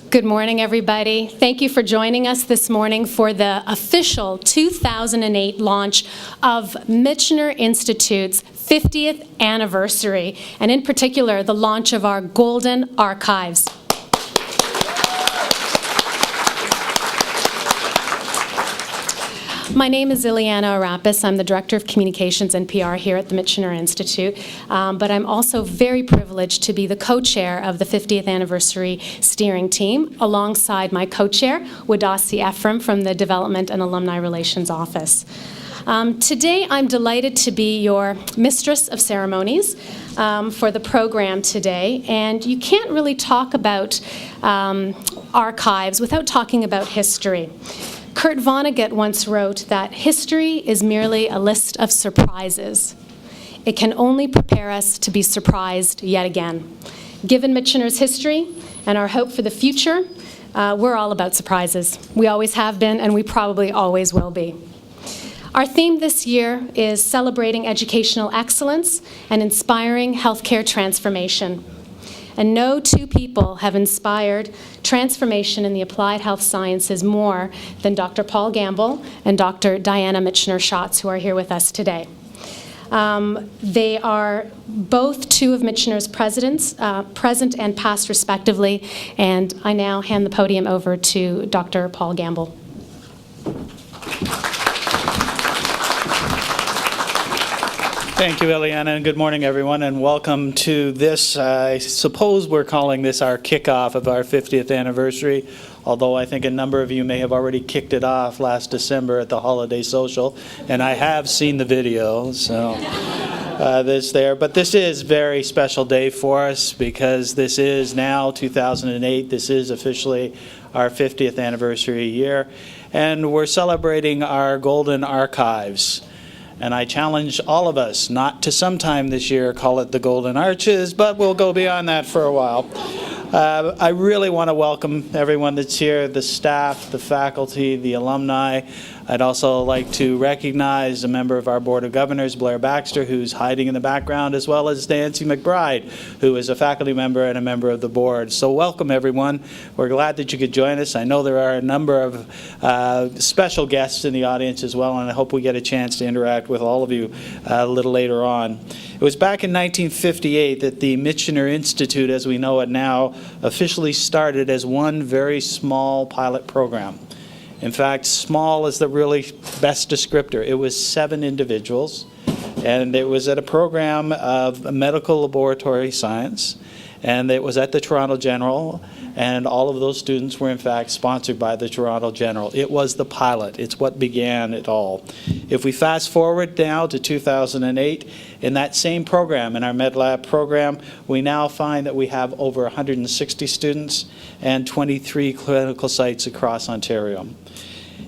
Good morning, everybody. Thank you for joining us this morning for the official 2008 launch of Michener Institute's 50th anniversary, and in particular, the launch of our Golden Archives. My name is Ileana Arapis. I'm the Director of Communications and PR here at the Michener Institute, but I'm also very privileged to be the co-chair of the 50th Anniversary Steering Team, alongside my co-chair, Wadasi Ephraim from the Development and Alumni Relations Office. Today, I'm delighted to be your Mistress of Ceremonies for the program today, and you can't really talk about archives without talking about history. Kurt Vonnegut once wrote that history is merely a list of surprises. It can only prepare us to be surprised yet again. Given Michener's history and our hope for the future, we're all about surprises. We always have been, and we probably always will be. Our theme this year is celebrating educational excellence and inspiring healthcare transformation. And no two people have inspired transformation in the applied health sciences more than Dr. Paul Gamble and Dr. Diana Michener-Schatz, who are here with us today. They are both two of Michener's presidents, present and past respectively, and I now hand the podium over to Dr. Paul Gamble. Thank you, Ileana, and good morning, everyone, and welcome to this. I suppose we're calling this our kickoff of our 50th anniversary, although I think a number of you may have already kicked it off last December at the holiday social, and I have seen the video, so this there. But this is a very special day for us because this is now 2008. This is officially our 50th anniversary year, and we're celebrating our Golden Archives. And I challenge all of us not to sometime this year call it the Golden Arches, but we'll go beyond that for a while. I really want to welcome everyone that's here, the staff, the faculty, the alumni. I'd also like to recognize a member of our Board of Governors, Blair Baxter, who's hiding in the background, as well as Nancy McBride, who is a faculty member and a member of the board. So welcome, everyone. We're glad that you could join us. I know there are a number of special guests in the audience as well, and I hope we get a chance to interact with all of you a little later on. It was back in 1958 that the Michener Institute, as we know it now, officially started as one very small pilot program. In fact, small is the really best descriptor. It was 7 individuals, and it was at a program of medical laboratory science, and it was at the Toronto General, and all of those students were in fact sponsored by the Toronto General. It was the pilot. It's what began it all. If we fast forward now to 2008, in that same program, in our MedLab program, we now find that we have over 160 students and 23 clinical sites across Ontario.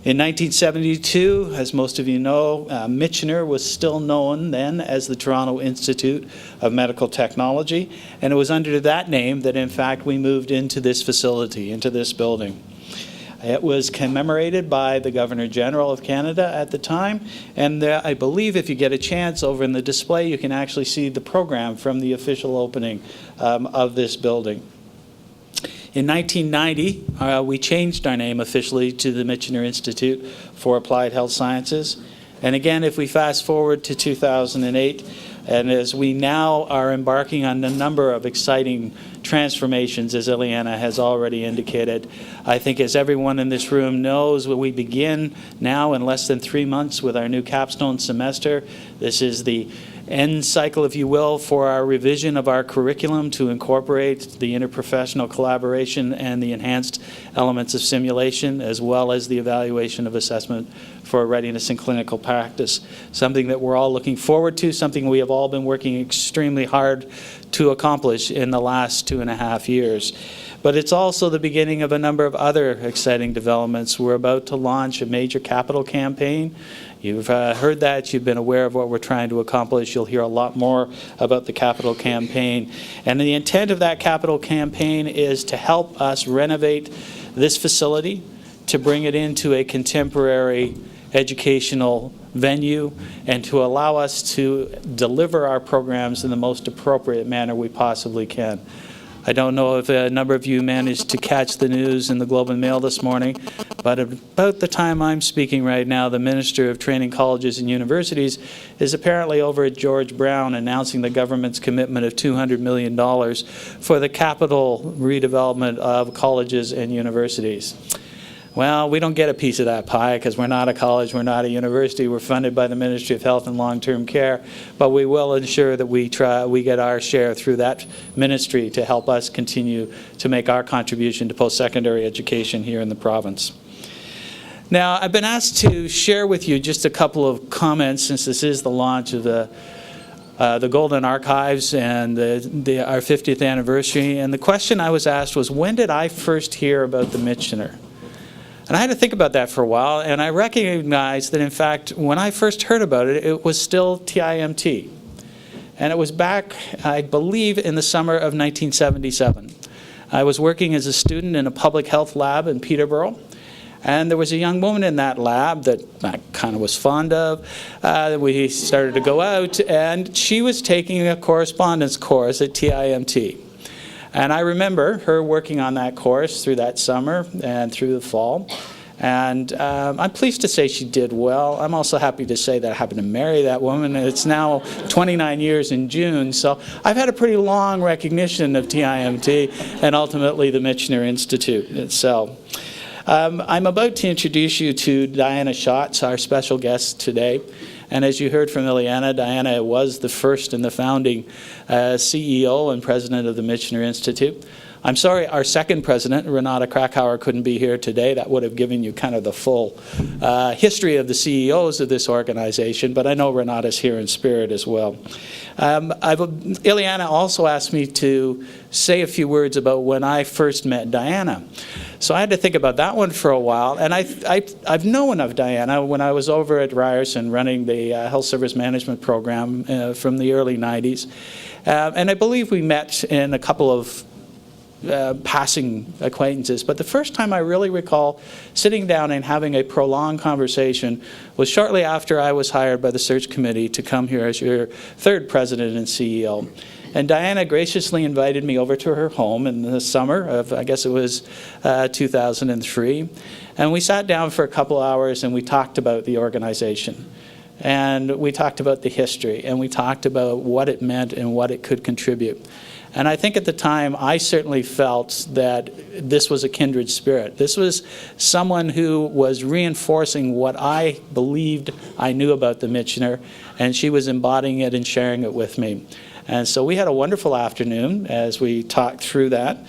In 1972, as most of you know, Michener was still known then as the Toronto Institute of Medical Technology, and it was under that name that in fact we moved into this facility, into this building. It was commemorated by the Governor-General of Canada at the time, and I believe if you get a chance over in the display, you can actually see the program from the official opening of this building. In 1990, we changed our name officially to the Michener Institute for Applied Health Sciences. And again, if we fast forward to 2008, and as we now are embarking on a number of exciting transformations, as Ileana has already indicated, I think as everyone in this room knows, we begin now in less than 3 months with our new capstone semester. This is the end cycle, if you will, for our revision of our curriculum to incorporate the interprofessional collaboration and the enhanced elements of simulation, as well as the evaluation of assessment for readiness in clinical practice. Something that we're all looking forward to, something we have all been working extremely hard to accomplish in the last 2.5 years. But it's also the beginning of a number of other exciting developments. We're about to launch a major capital campaign. You've heard that. You've been aware of what we're trying to accomplish. You'll hear a lot more about the capital campaign. And the intent of that capital campaign is to help us renovate this facility, to bring it into a contemporary educational venue, and to allow us to deliver our programs in the most appropriate manner we possibly can. I don't know if a number of you managed to catch the news in the Globe and Mail this morning, but about the time I'm speaking right now, the Minister of Training Colleges and Universities is apparently over at George Brown announcing the government's commitment of $200 million for the capital redevelopment of colleges and universities. Well, we don't get a piece of that pie because we're not a college, we're not a university, we're funded by the Ministry of Health and Long-Term Care, but we will ensure that we get our share through that ministry to help us continue to make our contribution to post-secondary education here in the province. Now, I've been asked to share with you just a couple of comments since this is the launch of the Golden Archives and our 50th anniversary, and the question I was asked was, when did I first hear about the Michener? And I had to think about that for a while, and I recognized that, in fact, when I first heard about it, it was still TIMT. And it was back, I believe, in the summer of 1977. I was working as a student in a public health lab in Peterborough, and there was a young woman in that lab that I kind of was fond of. We started to go out, and she was taking a correspondence course at TIMT. And I remember her working on that course through that summer and through the fall. And I'm pleased to say she did well. I'm also happy to say that I happened to marry that woman. It's now 29 years in June. So I've had a pretty long recognition of TIMT and ultimately the Michener Institute itself. I'm about to introduce you to Diana Schatz, our special guest today. And as you heard from Ileana, Diana was the first and the founding CEO and president of the Michener Institute. I'm sorry, our second president, Renata Krakauer, couldn't be here today. That would have given you kind of the full history of the CEOs of this organization, but I know Renata's here in spirit as well. Ileana also asked me to say a few words about when I first met Diana. So I had to think about that one for a while, and I've known of Diana when I was over at Ryerson running the health service management program from the early 90s. And I believe we met in a couple of passing acquaintances, but the first time I really recall sitting down and having a prolonged conversation was shortly after I was hired by the search committee to come here as your third president and CEO. And Diana graciously invited me over to her home in the summer of, I guess it was 2003. And we sat down for a couple hours and we talked about the organization. And we talked about the history and we talked about what it meant and what it could contribute. And I think at the time, I certainly felt that this was a kindred spirit. This was someone who was reinforcing what I believed I knew about the Michener, and she was embodying it and sharing it with me. And so we had a wonderful afternoon as we talked through that.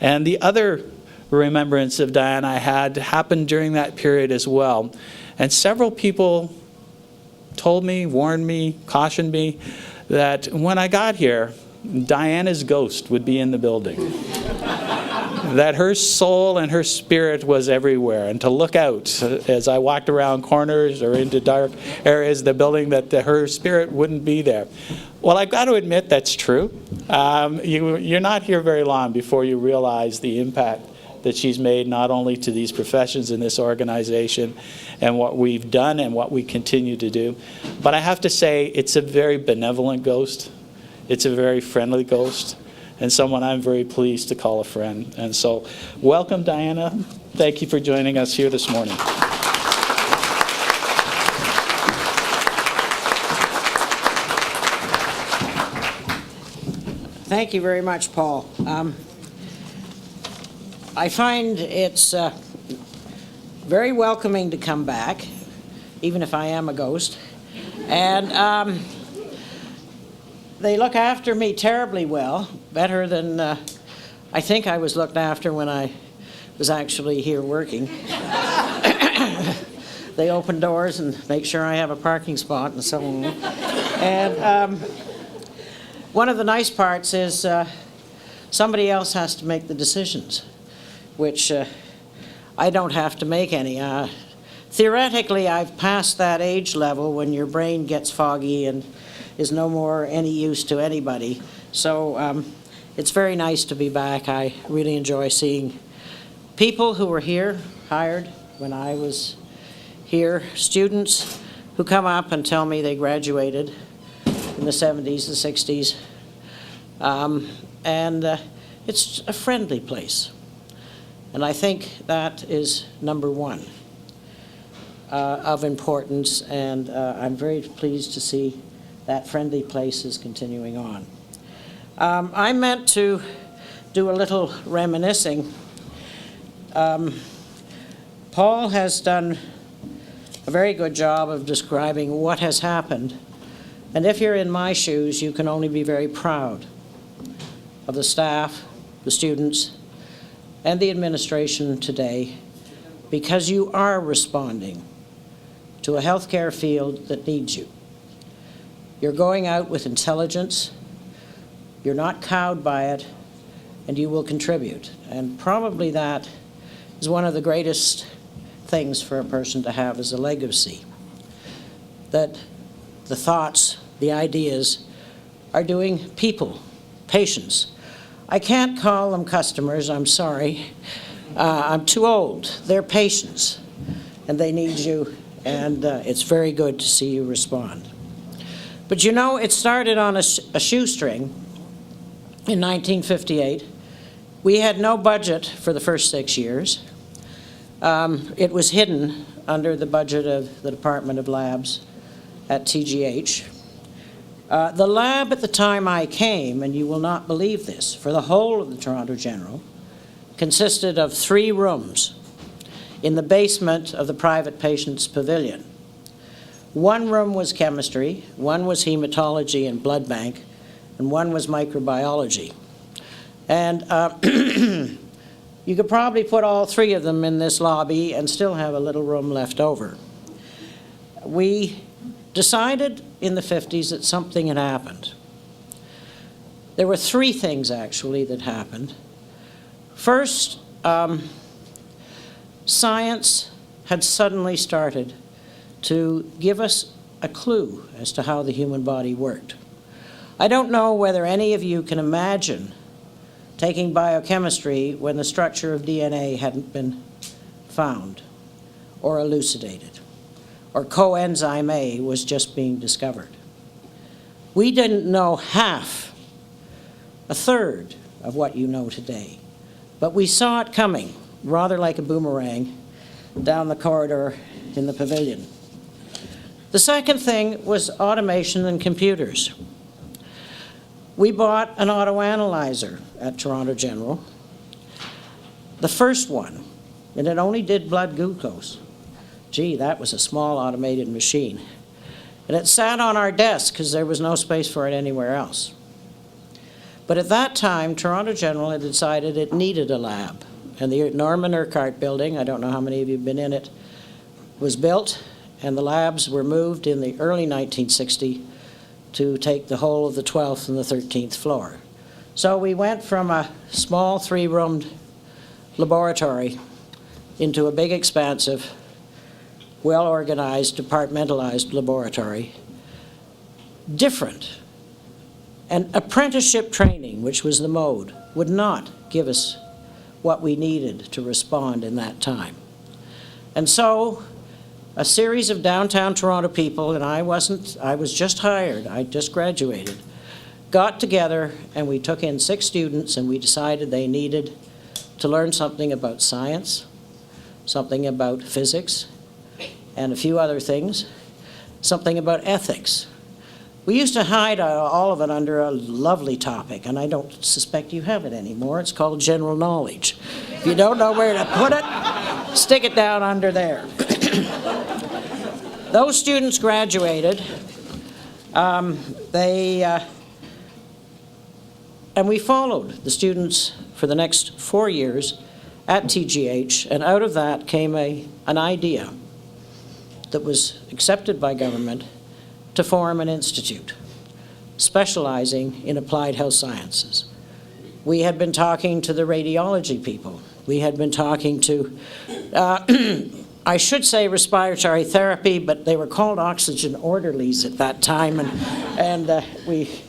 And the other remembrance of Diana I had happened during that period as well. And several people told me, warned me, cautioned me that when I got here, Diana's ghost would be in the building. That her soul and her spirit was everywhere, and to look out as I walked around corners or into dark areas of the building that her spirit wouldn't be there. Well, I've got to admit that's true. You're not here very long before you realize the impact that she's made not only to these professions in this organization and what we've done and what we continue to do, but I have to say it's a very benevolent ghost. It's a very friendly ghost and someone I'm very pleased to call a friend. And so welcome, Diana. Thank you for joining us here this morning. Thank you very much, Paul. I find it's very welcoming to come back, even if I am a ghost. And they look after me terribly well, better than I think I was looked after when I was actually here working. They open doors and make sure I have a parking spot and so on. And one of the nice parts is somebody else has to make the decisions, which I don't have to make any. Theoretically, I've passed that age level when your brain gets foggy and is no more any use to anybody. So it's very nice to be back. I really enjoy seeing people who were here, hired when I was here, students who come up and tell me they graduated in the 70s, the 60s. And It's a friendly place. And I think that is number one of importance, and I'm very pleased to see that friendly place is continuing on. I meant to do a little reminiscing. Paul has done a very good job of describing what has happened, and if you're in my shoes, you can only be very proud of the staff, the students, and the administration today, because you are responding to a healthcare field that needs you. You're going out with intelligence, you're not cowed by it, and you will contribute. And probably that is one of the greatest things for a person to have as a legacy, that the thoughts, the ideas are doing people, patients. I can't call them customers, I'm sorry. I'm too old. They're patients, and they need you, and it's very good to see you respond. But you know, it started on a shoestring in 1958. We had no budget for the first 6 years. It was hidden under the budget of the Department of Labs at TGH. The lab at the time I came, and you will not believe this, for the whole of the Toronto General, consisted of 3 rooms in the basement of the private patient's pavilion. 1 room was chemistry, 1 was hematology and blood bank, and 1 was microbiology. And you could probably put all 3 of them in this lobby and still have a little room left over. We decided in the 50s that something had happened. There were 3 things, actually, that happened. First, science had suddenly started to give us a clue as to how the human body worked. I don't know whether any of you can imagine taking biochemistry when the structure of DNA hadn't been found or elucidated, or coenzyme A was just being discovered. We didn't know half, a third of what you know today, but we saw it coming, rather like a boomerang, down the corridor in the pavilion. The second thing was automation and computers. We bought an autoanalyzer at Toronto General, the first one, and it only did blood glucose. Gee, that was a small automated machine. And it sat on our desk because there was no space for it anywhere else. But at that time, Toronto General had decided it needed a lab. And the Norman Urquhart building, I don't know how many of you have been in it, was built, and the labs were moved in the early 1960s to take the whole of the 12th and the 13th floor. So we went from a small 3-roomed laboratory into a big, expansive, well-organized, departmentalized laboratory. Different. And apprenticeship training, which was the mode, would not give us what we needed to respond in that time. And so a series of downtown Toronto people, and I was just hired, I just graduated, got together and we took in 6 students and we decided they needed to learn something about science, something about physics, and a few other things, something about ethics. We used to hide all of it under a lovely topic, and I don't suspect you have it anymore. It's called general knowledge. If you don't know where to put it, stick it down under there. Those students graduated. And we followed the students for the next 4 years at TGH, and out of that came an idea that was accepted by government to form an institute specializing in applied health sciences. We had been talking to the radiology people. We had been talking to, I should say respiratory therapy, but they were called oxygen orderlies at that time, and we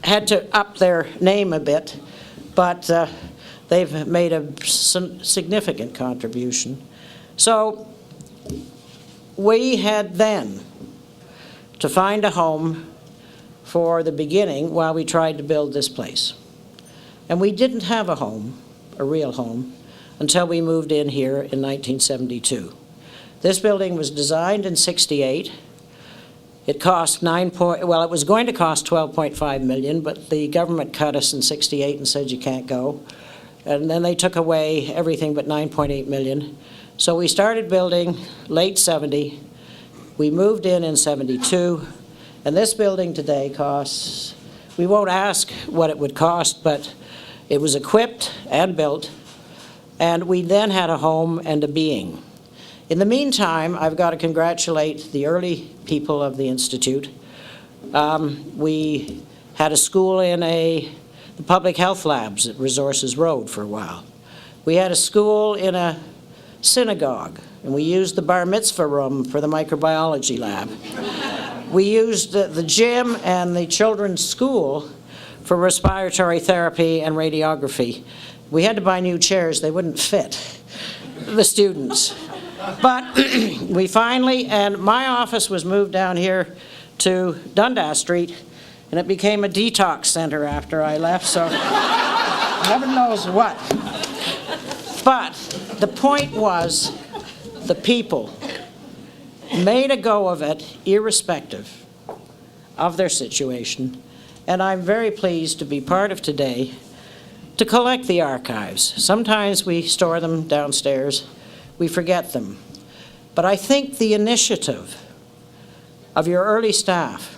had to up their name a bit, but they've made a significant contribution. So we had then to find a home for the beginning while we tried to build this place. And we didn't have a home, a real home, until we moved in here in 1972. This building was designed in '68. It cost it was going to cost $12.5 million, but the government cut us in '68 and said you can't go. And then they took away everything but $9.8 million. So we started building late '70. We moved in '72, and this building today costs, we won't ask what it would cost, but it was equipped and built, and we then had a home and a being. In the meantime, I've got to congratulate the early people of the Institute. We had a school in the public health labs at Resources Road for a while. We had a school in a synagogue, and we used the bar mitzvah room for the microbiology lab. We used the gym and the children's school for respiratory therapy and radiography. We had to buy new chairs. They wouldn't fit the students. But we finally, and my office was moved down here to Dundas Street, and it became a detox center after I left, so heaven knows what. But the point was, the people made a go of it, irrespective of their situation, and I'm very pleased to be part of today to collect the archives. Sometimes we store them downstairs, we forget them. But I think the initiative of your early staff,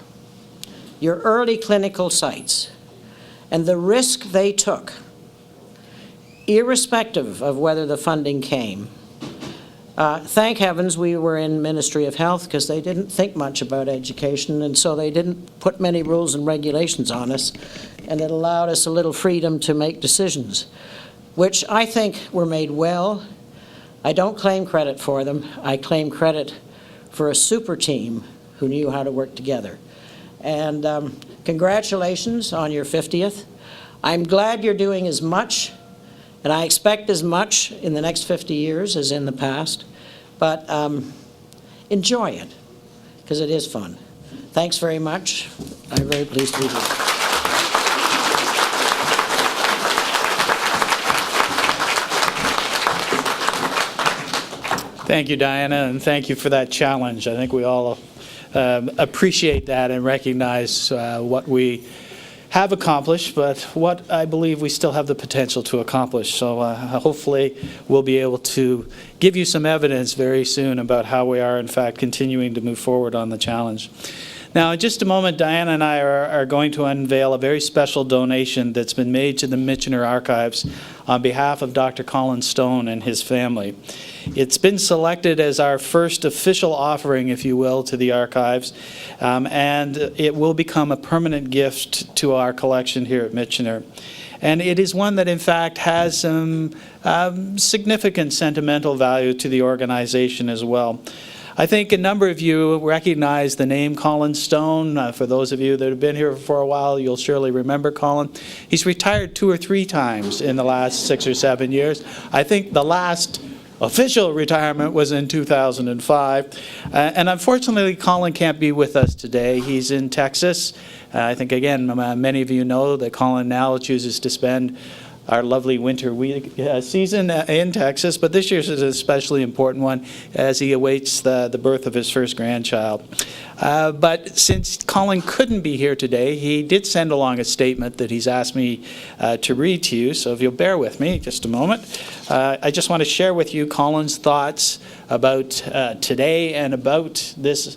your early clinical sites, and the risk they took, irrespective of whether the funding came. Thank heavens we were in Ministry of Health, because they didn't think much about education, and so they didn't put many rules and regulations on us, and it allowed us a little freedom to make decisions, which I think were made well. I don't claim credit for them. I claim credit for a super team who knew how to work together. And congratulations on your 50th. I'm glad you're doing as much, and I expect as much in the next 50 years as in the past, but enjoy it, because it is fun. Thanks very much. I'm very pleased to be here. Thank you, Diana, and thank you for that challenge. I think we all appreciate that and recognize what we have accomplished, but what I believe we still have the potential to accomplish. So hopefully we'll be able to give you some evidence very soon about how we are, in fact, continuing to move forward on the challenge. Now, in just a moment, Diana and I are going to unveil a very special donation that's been made to the Michener Archives on behalf of Dr. Colin Stone and his family. It's been selected as our first official offering, if you will, to the archives, and it will become a permanent gift to our collection here at Michener. And it is one that, in fact, has some significant sentimental value to the organization as well. I think a number of you recognize the name Colin Stone. For those of you that have been here for a while, you'll surely remember Colin. He's retired 2 or 3 times in the last 6 or 7 years. I think the last official retirement was in 2005. And unfortunately, Colin can't be with us today. He's in Texas. I think, again, many of you know that Colin now chooses to spend our lovely winter season in Texas, but this year's is an especially important one as he awaits the birth of his first grandchild. But since Colin couldn't be here today, he did send along a statement that he's asked me to read to you, so if you'll bear with me just a moment. I just want to share with you Colin's thoughts about today and about this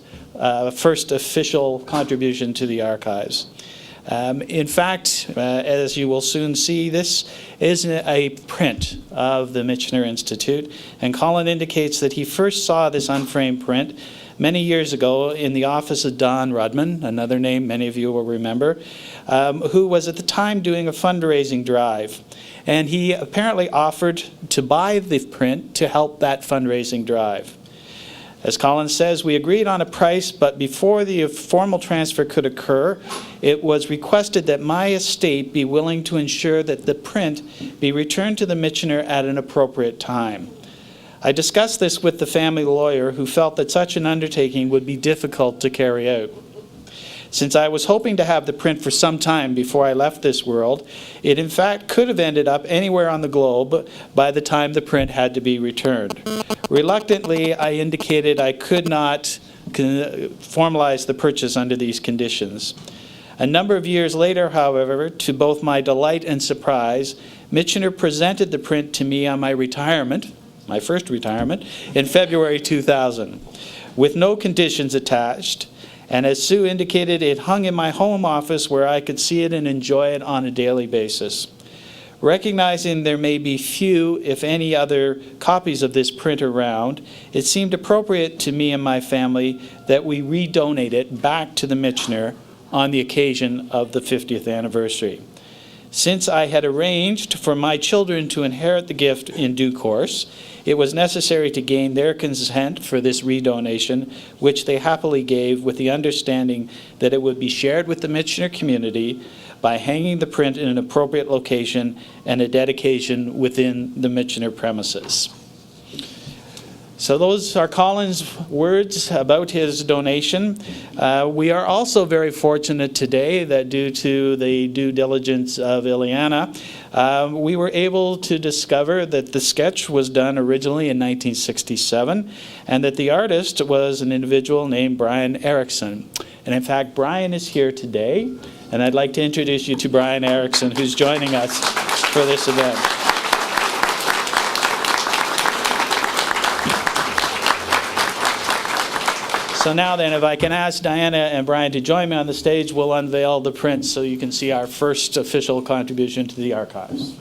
first official contribution to the archives. In fact, as you will soon see, this is a print of the Michener Institute, and Colin indicates that he first saw this unframed print many years ago in the office of Don Rudman, another name many of you will remember, who was at the time doing a fundraising drive. And he apparently offered to buy the print to help that fundraising drive. As Colin says, we agreed on a price, but before the formal transfer could occur, it was requested that my estate be willing to ensure that the print be returned to the Michener at an appropriate time. I discussed this with the family lawyer, who felt that such an undertaking would be difficult to carry out. Since I was hoping to have the print for some time before I left this world, it in fact could have ended up anywhere on the globe by the time the print had to be returned. Reluctantly, I indicated I could not formalize the purchase under these conditions. A number of years later, however, to both my delight and surprise, Michener presented the print to me on my retirement, my first retirement, in February 2000, with no conditions attached. And as Sue indicated, it hung in my home office where I could see it and enjoy it on a daily basis. Recognizing there may be few, if any, other copies of this print around, it seemed appropriate to me and my family that we redonate it back to the Michener on the occasion of the 50th anniversary. Since I had arranged for my children to inherit the gift in due course, it was necessary to gain their consent for this redonation, which they happily gave with the understanding that it would be shared with the Michener community by hanging the print in an appropriate location and a dedication within the Michener premises. So those are Colin's words about his donation. We are also very fortunate today that due to the due diligence of Ileana, we were able to discover that the sketch was done originally in 1967 and that the artist was an individual named Brian Erickson. And in fact, Brian is here today, and I'd like to introduce you to Brian Erickson, who's joining us for this event. So now then, if I can ask Diana and Brian to join me on the stage, we'll unveil the print so you can see our first official contribution to the archives.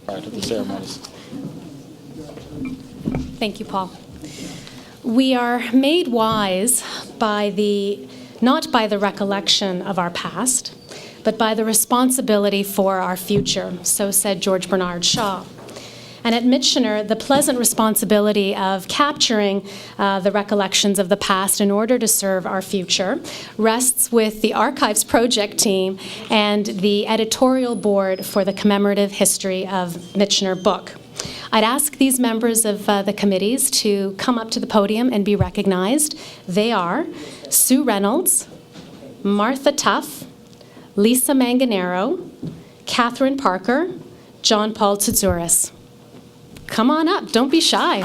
Part of the ceremonies. Thank you, Paul. We are made wise not by the recollection of our past, but by the responsibility for our future, so said George Bernard Shaw. And at Michener, the pleasant responsibility of capturing the recollections of the past in order to serve our future rests with the Archives Project team and the editorial board for the Commemorative History of Michener book. I'd ask these members of the committees to come up to the podium and be recognized. They are Sue Reynolds, Martha Tuff, Lisa Manganero, Catherine Parker, John Paul Tsouras. Come on up, don't be shy.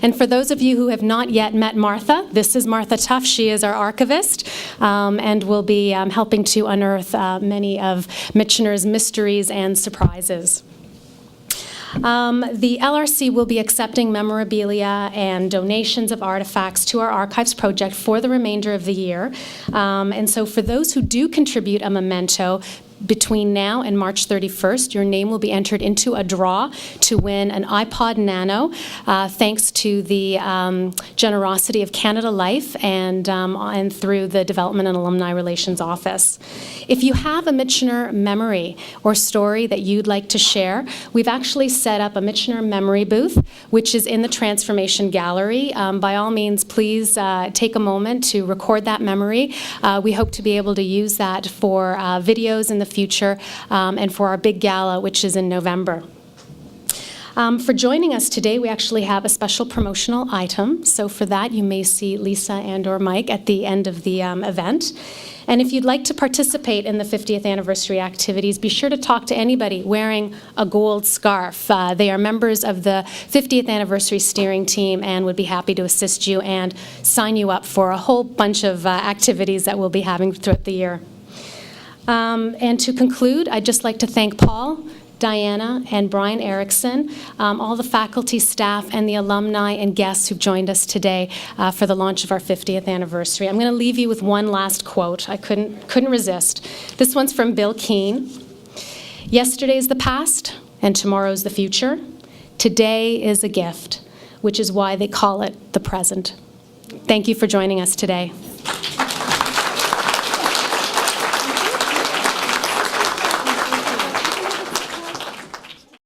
And for those of you who have not yet met Martha, this is Martha Tuff. She is our archivist and will be helping to unearth many of Michener's mysteries and surprises. The LRC will be accepting memorabilia and donations of artifacts to our Archives Project for the remainder of the year. And so for those who do contribute a memento, between now and March 31st, your name will be entered into a draw to win an iPod Nano, thanks to the generosity of Canada Life and through the Development and Alumni Relations Office. If you have a Michener memory or story that you'd like to share, we've actually set up a Michener memory booth, which is in the Transformation Gallery. By all means, please take a moment to record that memory. We hope to be able to use that for videos in the future and for our big gala, which is in November. For joining us today, we actually have a special promotional item. So for that, you may see Lisa and or Mike at the end of the event. And if you'd like to participate in the 50th anniversary activities, be sure to talk to anybody wearing a gold scarf. They are members of the 50th anniversary steering team and would be happy to assist you and sign you up for a whole bunch of activities that we'll be having throughout the year. And to conclude, I'd just like to thank Paul, Diana, and Brian Erickson, all the faculty, staff, and the alumni and guests who've joined us today for the launch of our 50th anniversary. I'm going to leave you with one last quote. I couldn't resist. This one's from Bill Keane. Yesterday's the past, and tomorrow's the future. Today is a gift, which is why they call it the present. Thank you for joining us today.